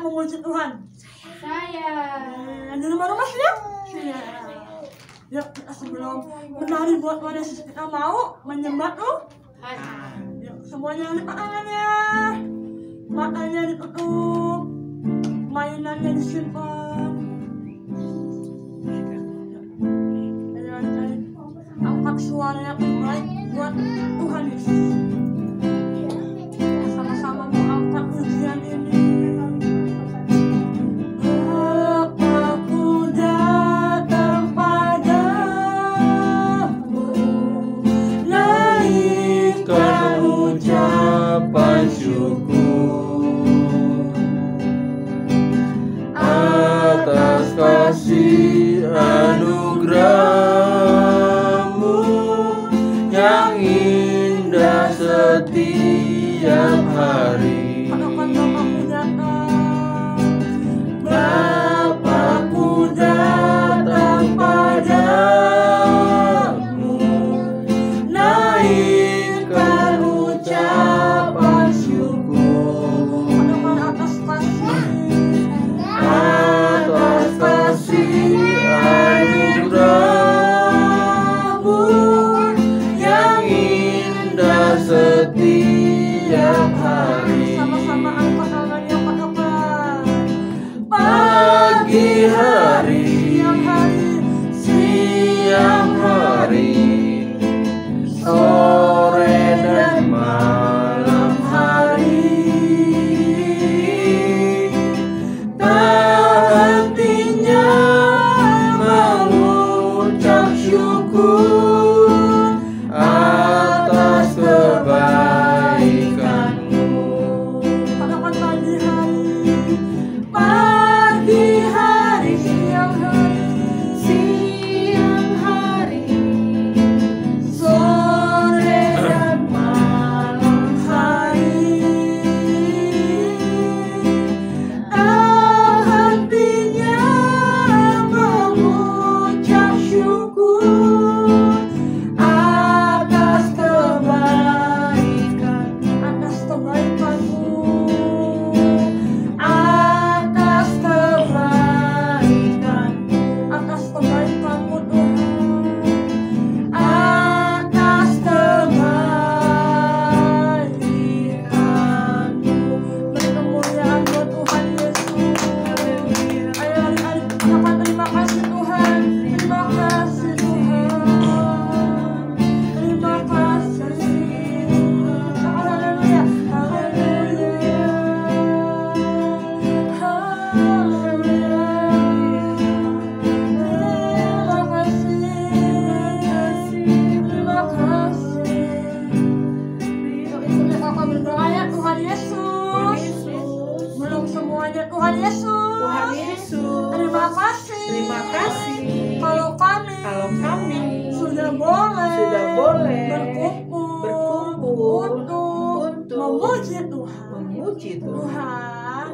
memuji Tuhan? Saya. Di rumah-rumah sudah? Sudah. Ya, sebelum menari buat Tuhan Yesus, kita mau menyembah Tuhan. Ya, semuanya lipat tangannya, matanya ditutup, mainannya disimpan. Angkat suara yang baik buat Tuhan Yesus. Sama-sama mau angkat pujian ini. Aku datang padamu, naikkan ucapan syukur atas kasih anugerah-Mu yang indah setiap hari. Bapakku datang padamu, naikkan ucapan syukur atas kasih anugerah-Mu yang indah setiap hari. Sama-sama angkat tangannya Pak. Pagi hari, siang hari, sore dan malam hari, tak hentinya mengucap syukur atas kebaikan-Mu. Pagi hari, siang hari, sore dan malam hari, tak hentinya mengucap syukur atas kebaikan-Mu, atas kebaikan-Mu, atas kebaikan-Mu, atas kebaikan-Mu Tuhan, atas kebaikan-Mu. Beri kemuliaan buat Tuhan Yesus. Ayo adik-adik katakan terima kasih Tuhan, terima kasih Tuhan, terima kasih Tuhan. Haleluya, haleluya, haleluya. Terima kasih. Yuk, ikuti kakak berdoa ya. Tuhan Yesus, belum semuanya Tuhan Yesus. Tuhan Yesus, Terima kasih. terima kasih. Kalau kami sudah boleh berkumpul untuk memuji Tuhan. Memuji Tuhan.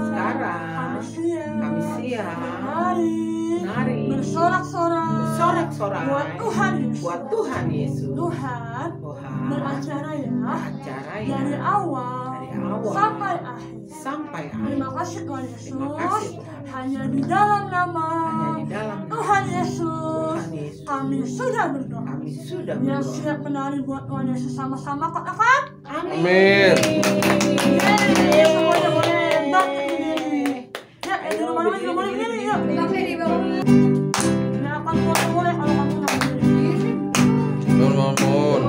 Sekarang kami siap menari, bersorak-sorak buat Tuhan Yesus. Tuhan beracara ya, dari awal sampai akhir. Terima kasih Tuhan Yesus. Hanya di dalam nama Tuhan Yesus kami sudah berdoa. Yang siap menari buat Tuhan Yesus sama-sama katakan Amin. Semuanya boleh bangkit berdiri. Ya, di rumah-rumah juga boleh berdiri. Yuk, nah, akan boleh kalau kamu nggak berdiri. Mohon.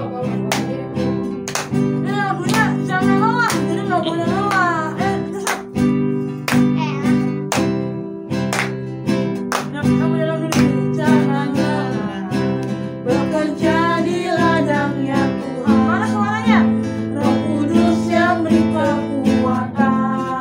Ini lagunya jangan lelah, jadi nggak boleh lelah. Nah, kamu yang berdiri. Jangan lelah, bekerja di ladangnya Tuhan. Mana suaranya? Roh Kudus yang beri kekuatan.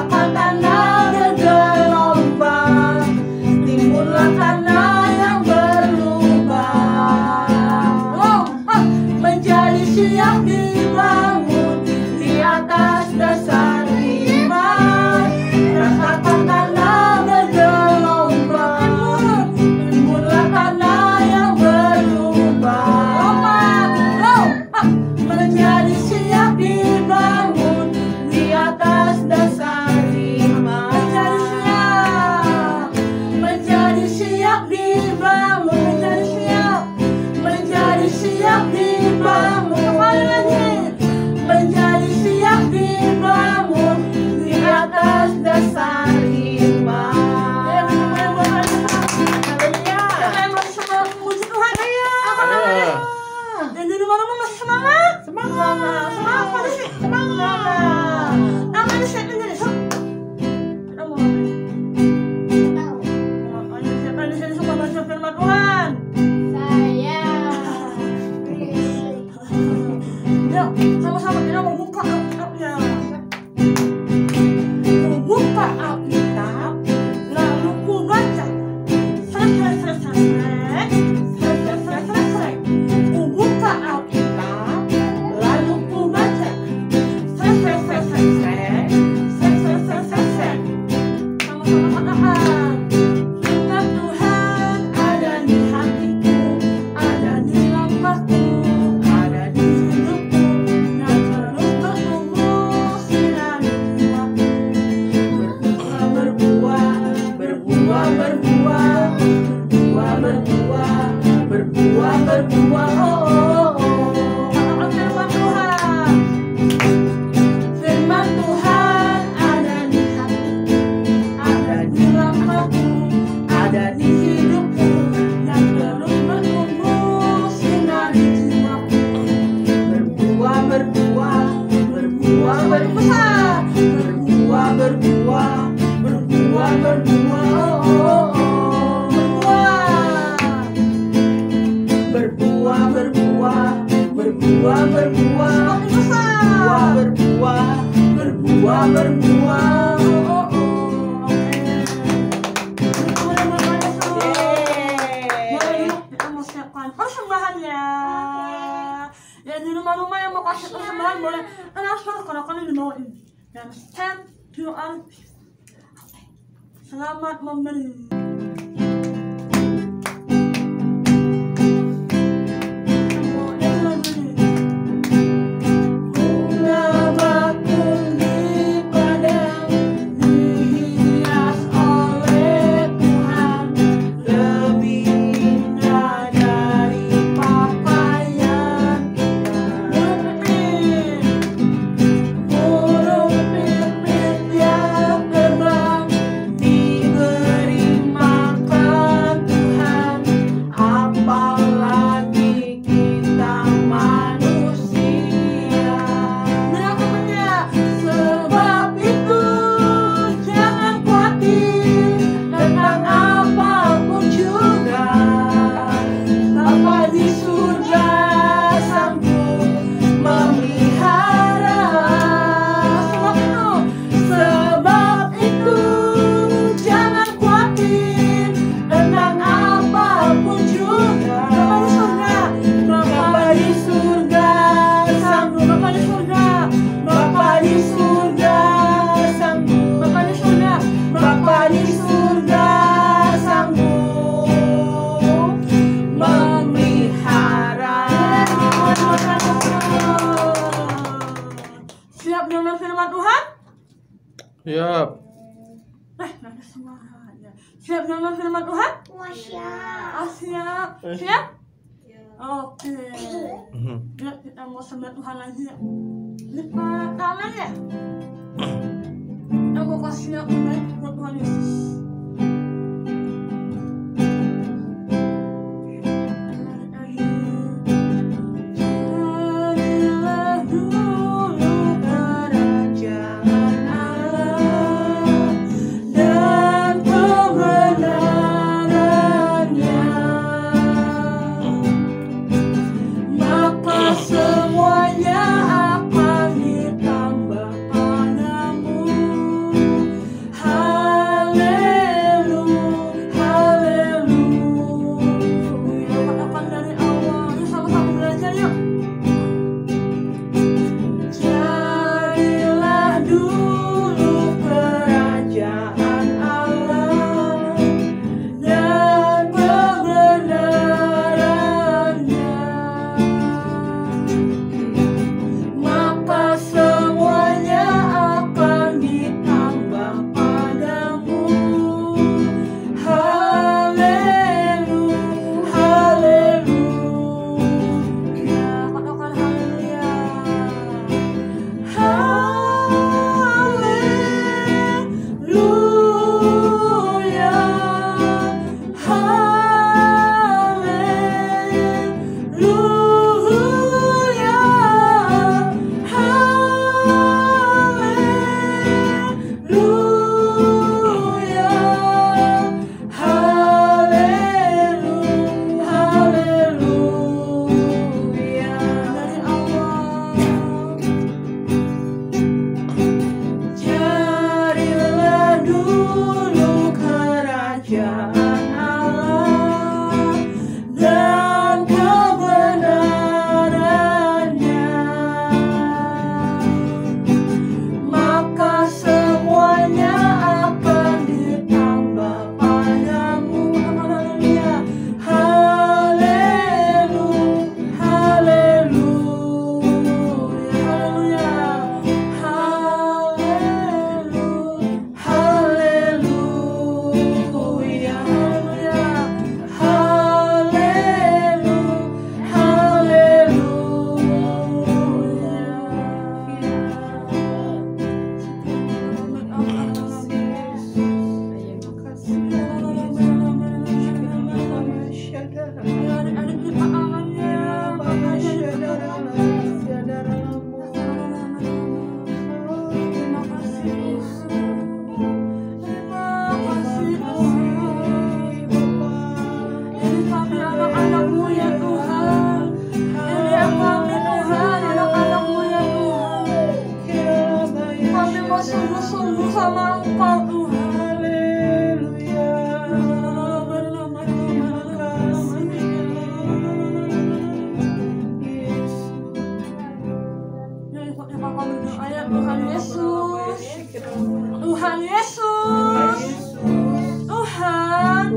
Ratapan tanah bergelombang, timbullah tanah yang berlubang, menjadi siap dibangun di atas dasar iman. Ratapan tanah bergelombang, timbullah tanah yang berlubang, menjadi siap dibangun di atas dasar iman. Menjadi siap dibangun, menjadi siap dibangun, kembali lagi, menjadi siap dibangun di atas dasar iman. Puji Tuhan ya. Dan di rumah-rumah masih semangat? Semangat. Pada sih semangat. Namanya siapa ini? Kita mau ngapain? Siapa di sini suka baca firman Tuhan? Yuk, sama-sama kita mau buka Alkitabnya. Mau buka Alkitab, lalu ku baca. Ku buka Alkitab, lalu ku baca. Sama-sama katakan. Firman Tuhan ada di hatiku, ada di langkahku, ada di hidupku, dan terus bertumbuh sinar di jiwaku. Berbuah, berbuah, berbuah, berbuah, berbuah, berbuah, berbuah, oh. Katakan firman Tuhan ada di hatiku, ada di langkahku, ada di hidupku, dan terus bertumbuh sinar di jiwaku. Berbuah, berbuah, berbuah, berbuah, berbuah, berbuah, berbuah, berbuah, oh. Berbuah, berbuah, berbuah, berbuah, berbuah, berbuah, berbuah, oh. Kita mau siapkan persembahannya. Ya di rumah-rumah yang mau kasih persembahan boleh transfer karena dibawain. Dan scan QR. Selamat memberi. Siap. Nanti semuanya. Siap dengan firman Tuhan? Siap. Siap. Siap? Oke. Yuk kita mau sembah Tuhan lagi ya. Lipat tangan ya. Kita mau kasih yang baik buat Tuhan Yesus. Semuanya akan ditambah padamu. bersama Engkau Tuhan. Haleluya. Tuhan Yesus, Tuhan Yesus, Tuhan,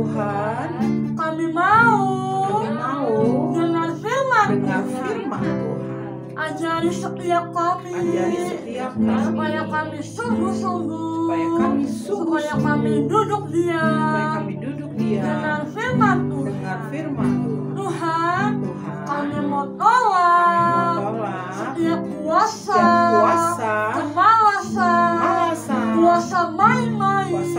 kami mau dengar firman Tuhan. Ajari setiap kami, supaya kami sungguh-sungguh, supaya kami duduk diam, dengar firman Tuhan. Tuhan, kami mau tolak setiap kuasa, kemalasan, kuasa main-main.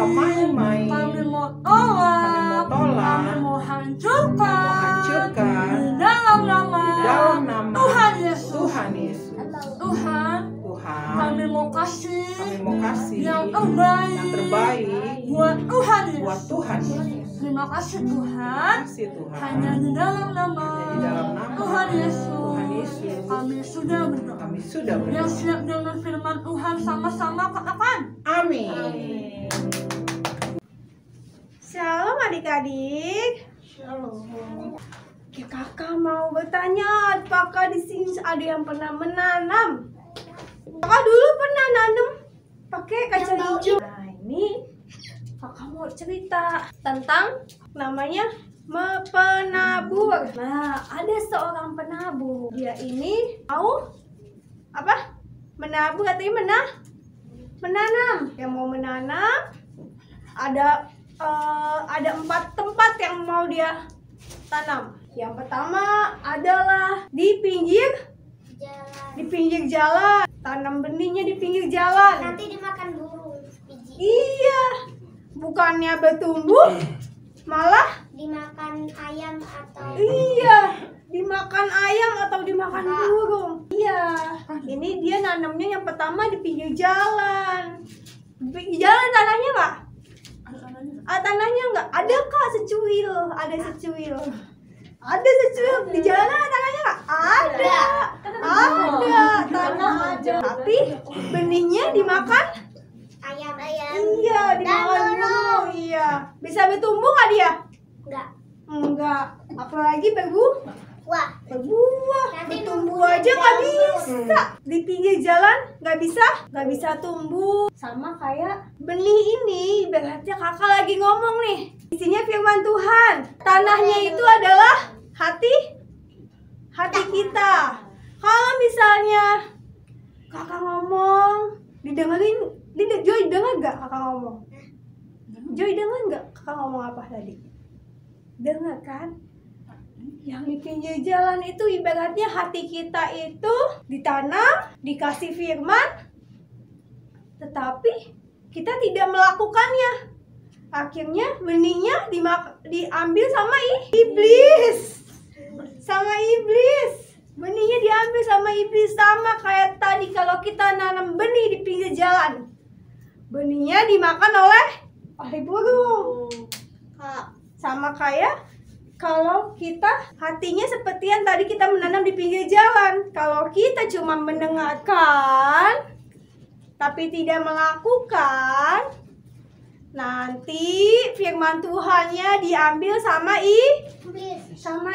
Kami mau tolak, kami mau hancurkan di dalam nama Tuhan Yesus. Tuhan, kami mau kasih yang terbaik buat Tuhan Yesus. Terima kasih Tuhan. Hanya di dalam nama Tuhan Yesus kami sudah berdoa. Yang siap dengan firman Tuhan sama-sama katakan Amin. Shalom adik-adik. Shalom. Kakak mau bertanya, apakah di sini ada yang pernah menanam? Kakak dulu pernah nanam pakai kacang hijau. Nah ini kakak mau cerita tentang namanya penabur. Nah ada seorang penabur. Dia ini mau apa? Menabur artinya menanam. Yang mau menanam ada 4 tempat yang mau dia tanam. Yang pertama adalah di pinggir jalan. Tanam benihnya di pinggir jalan. Nanti dimakan burung biji. Iya, bukannya bertumbuh, malah Dimakan ayam atau iya dimakan ayam atau dimakan burung. Iya, ini dia nanamnya yang pertama di pinggir jalan. Di pinggir jalan tanahnya nggak? Tanahnya nggak? Ada kak secuil, ada secuil. Ada secuil di jalan tanahnya nggak? Ada tanah ada. Tapi benihnya dimakan ayam. Iya, dimakan burung. Iya. Bisa bertumbuh nggak dia? Enggak. Apalagi berbuah. Bertumbuh aja nggak bisa. Di pinggir jalan nggak bisa tumbuh. Sama kayak benih ini. Ibaratnya kakak lagi ngomong nih. Isinya firman Tuhan. Tanahnya itu adalah hati kita. Kalau misalnya kakak ngomong, didengerin, Joy denger gak kakak ngomong? Joy denger gak kakak ngomong apa tadi? Dengar kan? Yang di pinggir jalan itu ibaratnya hati kita itu ditanam, dikasih firman, tetapi kita tidak melakukannya. Akhirnya benihnya diambil sama iblis. Benihnya diambil sama iblis, sama kayak tadi kalau kita nanam benih di pinggir jalan. Benihnya dimakan oleh burung. Sama kayak kalau kita hatinya seperti yang tadi kita menanam di pinggir jalan. Kalau kita cuma mendengarkan tapi tidak melakukan, nanti firman Tuhannya diambil sama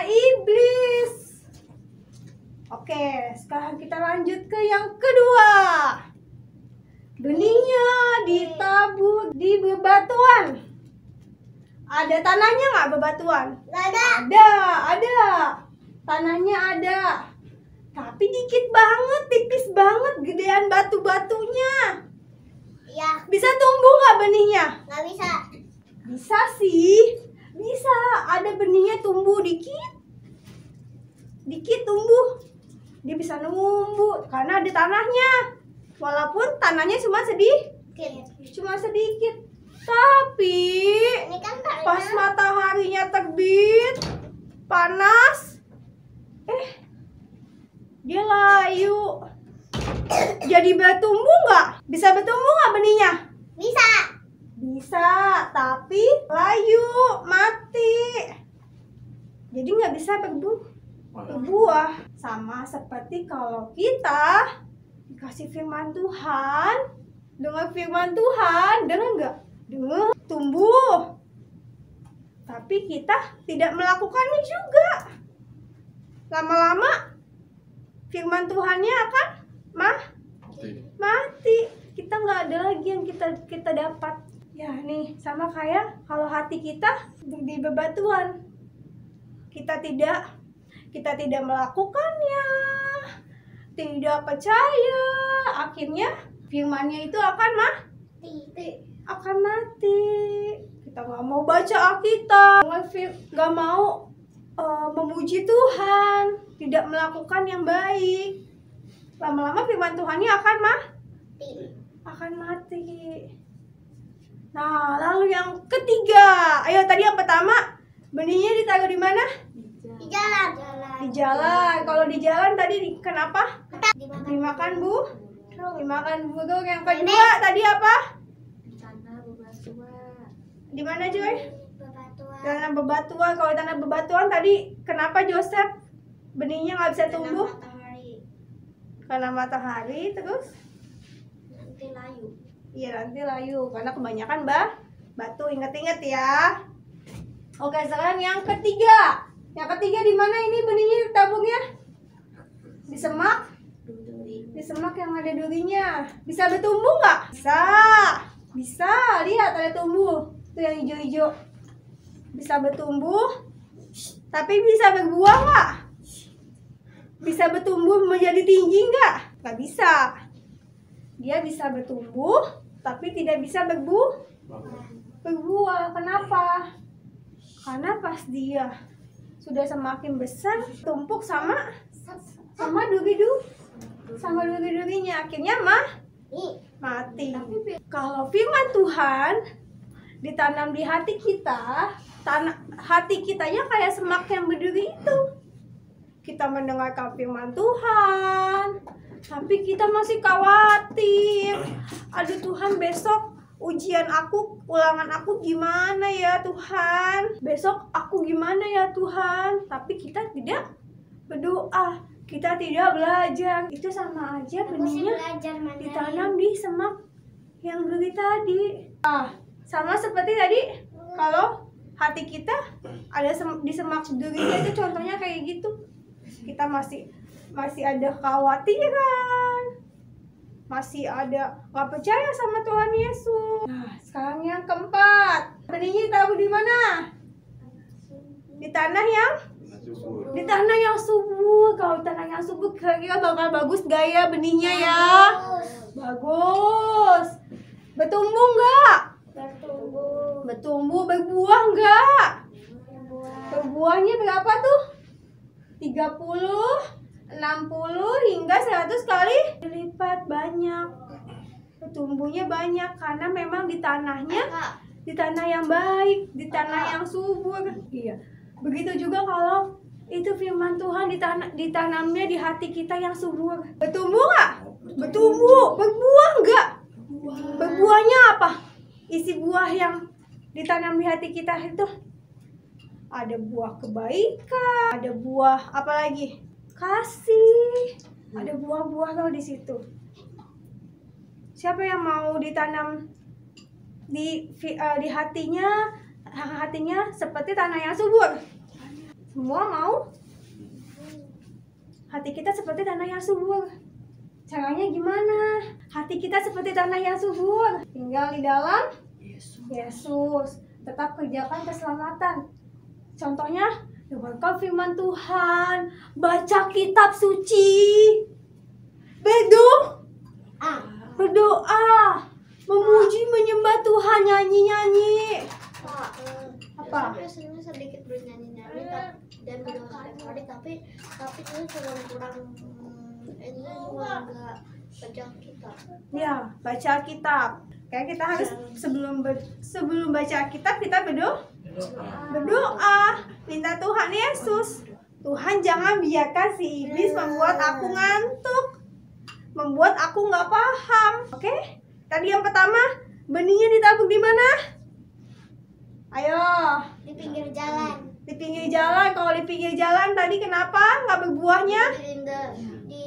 iblis. Oke, sekarang kita lanjut ke yang kedua. Benihnya ditabur di bebatuan. Ada tanahnya nggak bebatuan? Ada. Tanahnya ada. Tapi dikit banget, tipis banget, gedean batu-batunya. Ya, Bisa tumbuh nggak benihnya? nggak bisa. Bisa sih. Bisa. Ada benihnya tumbuh dikit tumbuh. Dia bisa numbuh karena ada tanahnya. Walaupun tanahnya cuma sedikit. Tapi Ini kan tanah. pas mataharinya terbit, panas, dia layu. Jadi bertumbuh nggak? Bisa bertumbuh nggak benihnya? Bisa, tapi layu, mati. Jadi nggak bisa berbuah. Sama seperti kalau kita dikasih firman Tuhan, Dengar firman Tuhan, dengar nggak? Dengar, tumbuh. Tapi kita tidak melakukannya juga. Lama-lama firman Tuhannya akan mati. Kita nggak ada lagi yang kita dapat. Ya nih, sama kayak kalau hati kita di bebatuan. Kita tidak melakukannya, tidak percaya, akhirnya firmannya itu akan mati. Kita nggak mau baca Alkitab, nggak mau memuji Tuhan, tidak melakukan yang baik. Lama-lama firman Tuhannya akan mati. Nah, lalu yang ketiga, ayo tadi yang pertama, benihnya ditaruh di mana? Di jalan. Di jalan. Kalau di jalan tadi kenapa? Dimakan burung. Yang kedua tadi apa? Di mana Joy? Tanah bebatuan. Kalau tanah bebatuan tadi kenapa Joseph benihnya nggak bisa tumbuh? Karena matahari. Terus? Nanti layu. Iya, nanti layu karena kebanyakan batu. Ingat-ingat ya. Oke, sekarang yang ketiga. Yang ketiga di mana ini benihnya tabungnya? Di semak. Di semak yang ada durinya. Bisa bertumbuh nggak? Bisa. Lihat ada tumbuh. Itu yang hijau-hijau. Bisa bertumbuh. Tapi bisa berbuah nggak? Bisa bertumbuh menjadi tinggi nggak? Nggak bisa. Dia bisa bertumbuh, tapi tidak bisa berbuah. Kenapa? Karena pas dia sudah semakin besar, tumpuk sama duri-durinya, akhirnya mati. Kalau firman Tuhan ditanam di hati kita, hati kitanya kayak semak yang berduri itu. Kita mendengarkan firman Tuhan, tapi kita masih khawatir. Aduh Tuhan, besok ujian aku, ulangan aku gimana ya Tuhan? Besok aku gimana ya Tuhan? Tapi kita tidak berdoa, kita tidak belajar. Itu sama aja benihnya ditanam di semak yang duri tadi. Sama seperti tadi, kalau hati kita ada di semak durinya itu contohnya kayak gitu. Kita masih ada kekhawatiran, masih ada nggak percaya sama Tuhan Yesus. Nah, sekarang yang keempat, benihnya ditaruh di mana? Di tanah yang subur. Kalau tanah yang subur kira-kira bakal bagus gaya benihnya ya? Bagus. Bertumbuh nggak? Bertumbuh. Berbuah nggak? Berbuahnya berapa tuh? 30, 60 hingga 100 kali lipat, banyak. Bertumbuhnya banyak karena memang di tanah yang baik, di tanah yang subur. Iya. Begitu juga kalau itu firman Tuhan ditanamnya di hati kita yang subur. Bertumbuh nggak? Bertumbuh. Berbuah nggak? Berbuahnya apa? Isi buah yang ditanam di hati kita itu ada buah kebaikan, ada buah apa lagi? Kasih. Ada buah-buah kalau di situ. Siapa yang mau ditanam di hatinya seperti tanah yang subur? Semua mau? Hati kita seperti tanah yang subur. Caranya gimana? Hati kita seperti tanah yang subur. Tinggal di dalam Yesus. Tetap kerjakan keselamatan. Contohnya, dengarkan firman Tuhan, baca kitab suci, berdoa, memuji, menyembah Tuhan, nyanyi-nyanyi. Apa? Saya sedikit bernyanyi-nyanyi dan berdoa setiap hari, tapi itu cuma kurang, ini juga nggak baca kitab. Ya, baca kitab. Kayak kita harus sebelum baca kitab kita berdoa, minta Tuhan Yesus. Tuhan, jangan biarkan si iblis membuat aku ngantuk, membuat aku nggak paham. Oke? Tadi yang pertama, benihnya ditabur di mana? Ayo. Di pinggir jalan. Di pinggir jalan. Kalau di pinggir jalan tadi kenapa nggak berbuahnya? Di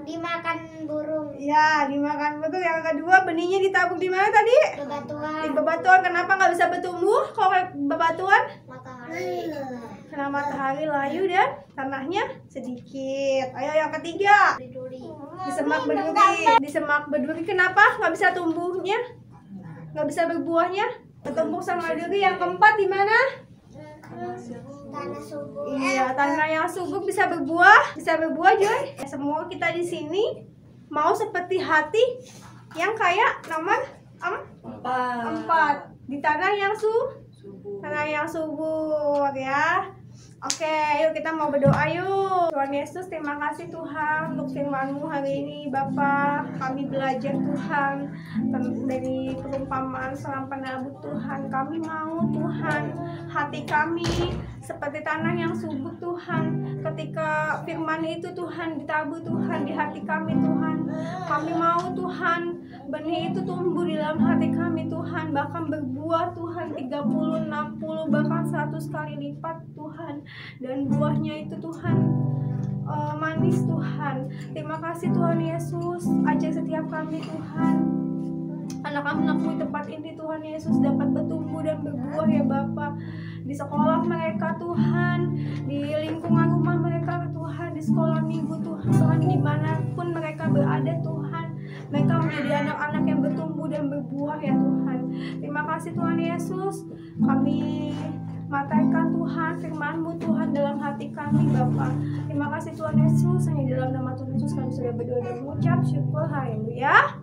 Dimakan burung. Ya, dimakan burung. Yang kedua, benihnya ditabur di mana tadi? Bebatuan. Di bebatuan. Kenapa nggak bisa bertumbuh kalau bebatuan? Matahari. Karena matahari layu dan tanahnya sedikit. Ayo yang ketiga. Duri. Di semak berduri. Di semak berduri kenapa nggak bisa tumbuhnya? Nggak bisa berbuahnya? Bertumbuh sama duri. Yang keempat di mana? Tanah subur. Iya, tanah yang subur bisa berbuah. Bisa berbuah, Joy. Semua kita di sini mau seperti hati yang kayak nomor 4 di tanah yang subur ya. Oke, yuk kita mau berdoa yuk. Tuhan Yesus, terima kasih Tuhan untuk firman-Mu hari ini Bapak. Kami belajar Tuhan dari perumpamaan seorang penabur Tuhan. Kami mau Tuhan hati kami seperti tanah yang subur Tuhan. Ketika firman itu Tuhan ditabur Tuhan di hati kami Tuhan. Kami mau Tuhan benih itu tumbuh di dalam hati kami Tuhan. Bahkan berbuah Tuhan 30, 60, bahkan 100 kali lipat Tuhan. Dan buahnya itu Tuhan manis Tuhan. Terima kasih Tuhan Yesus. Ajar setiap kami Tuhan. Anak-anakmu di tempat ini Tuhan Yesus dapat bertumbuh dan berbuah ya Bapa. Di sekolah mereka Tuhan, di lingkungan rumah mereka Tuhan, di sekolah minggu Tuhan, dimanapun mereka berada Tuhan, mereka menjadi anak-anak yang bertumbuh dan berbuah ya Tuhan. Terima kasih Tuhan Yesus. Kami mataikan Tuhan firman-Mu Tuhan dalam hati kami Bapa. Terima kasih Tuhan Yesus. Hanya dalam nama Tuhan Yesus kami sudah berdoa dan mengucap syukur. Haleluya.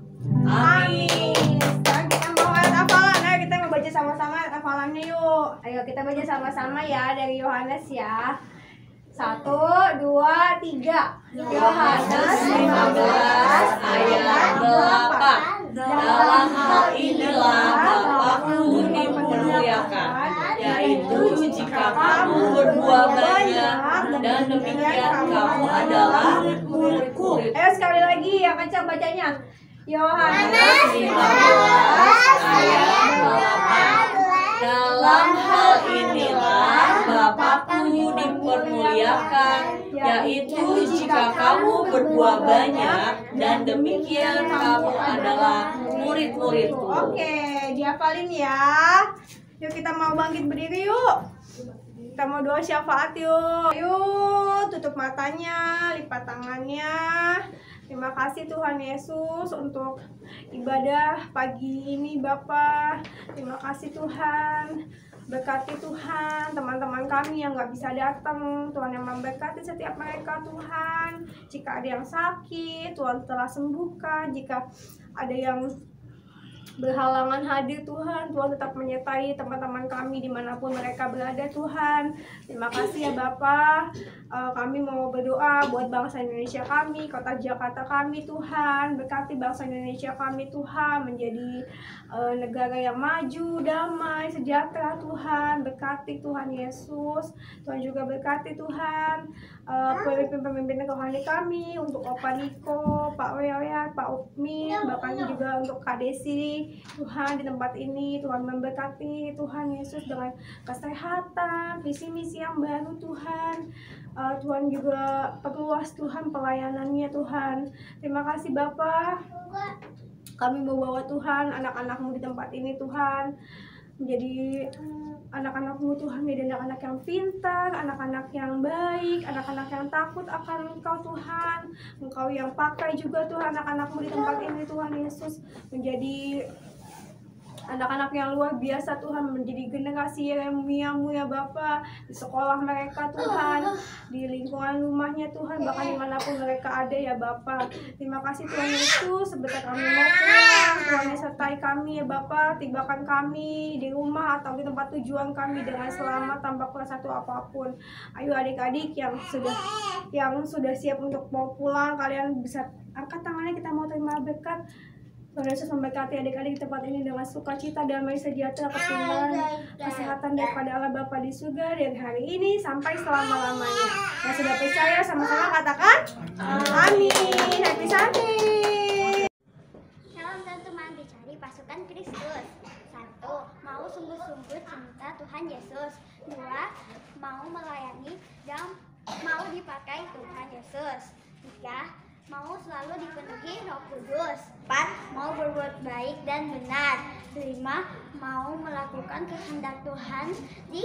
Amin. Sekarang kita mau ayat hafalan. Ayo kita mau baca sama-sama ayat hafalannya yuk. Ayo kita baca sama-sama ya dari Yohanes ya. 1, 2, 3. Yohanes 15 ayat 8. Dalam hal inilah Bapakku dimuliakan, yaitu jika kamu berbuah banyak, dan demikian kamu adalah murid-murid. Ayo sekali lagi yang kencang bacanya. Yohanes 15 ayat 8. Dalam hal inilah Bapakku dipermuliakan, yaitu jika kamu berbuah banyak, dan demikian kamu adalah murid-muridku. Oke, dihafalin ya. Yuk kita mau bangkit berdiri yuk. Kita mau doa syafaat yuk. Yuk, tutup matanya, lipat tangannya. Terima kasih Tuhan Yesus untuk ibadah pagi ini Bapak. Terima kasih Tuhan. Berkati Tuhan teman-teman kami yang gak bisa datang. Tuhan yang memberkati setiap mereka Tuhan. Jika ada yang sakit, Tuhan telah sembuhkan. Jika ada yang berhalangan hadir Tuhan, Tuhan tetap menyertai teman-teman kami dimanapun mereka berada Tuhan. Terima kasih ya Bapak. Kami mau berdoa buat bangsa Indonesia kami, kota Jakarta kami Tuhan. Berkati bangsa Indonesia kami Tuhan menjadi negara yang maju, damai, sejahtera Tuhan. Berkati Tuhan Yesus. Tuhan juga berkati Tuhan pemimpin-pemimpin rohani kami, untuk Opa Niko, Pak Wewe, Pak Upmin, bahkan juga untuk Kak Desi Tuhan di tempat ini. Tuhan memberkati Tuhan Yesus dengan kesehatan, visi misi yang baru Tuhan. Tuhan juga perluas Tuhan pelayanannya Tuhan. Terima kasih Bapak. Kami membawa Tuhan anak-anak-Mu di tempat ini Tuhan, menjadi anak-anak-Mu Tuhan, menjadi anak-anak yang pintar, anak-anak yang baik, anak-anak yang takut akan Engkau Tuhan. Engkau yang pakai juga Tuhan anak-anak-Mu di tempat ini Tuhan Yesus, menjadi anak-anak yang luar biasa Tuhan, menjadi generasi Yeremia-Mu ya Bapak, di sekolah mereka Tuhan, di lingkungan rumahnya Tuhan, bahkan dimanapun mereka ada ya Bapak. Terima kasih Tuhan Yesus. Sebentar kami mau pulang, Tuhan sertai kami ya Bapak. Tibakan kami di rumah atau di tempat tujuan kami dengan selamat tanpa kurang satu apapun. Ayo adik-adik yang sudah siap untuk mau pulang, kalian bisa angkat tangannya, kita mau terima berkat. Tuhan Yesus memberkati adik-adik di tempat ini dengan sukacita, damai, sejahtera, keturunan, kesehatan daripada Allah Bapa di surga dari hari ini sampai selama-lamanya. Yang sudah percaya sama-sama katakan amin. Happy Sunday. Shalom teman-teman, dicari pasukan Kristus. 1. Mau sungguh-sungguh cinta Tuhan Yesus. 2. Mau melayani dan mau dipakai Tuhan Yesus. 3. 3. Mau selalu dipenuhi Roh Kudus. 4. Mau berbuat baik dan benar. 5. Mau melakukan kehendak Tuhan di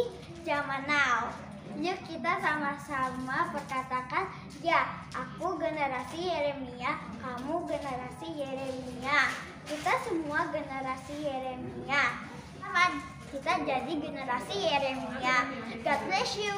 zaman now. Yuk kita sama-sama perkatakan, ya, aku generasi Yeremia, kamu generasi Yeremia. Kita semua generasi Yeremia. Selamat, kita jadi generasi Yeremia. God bless you.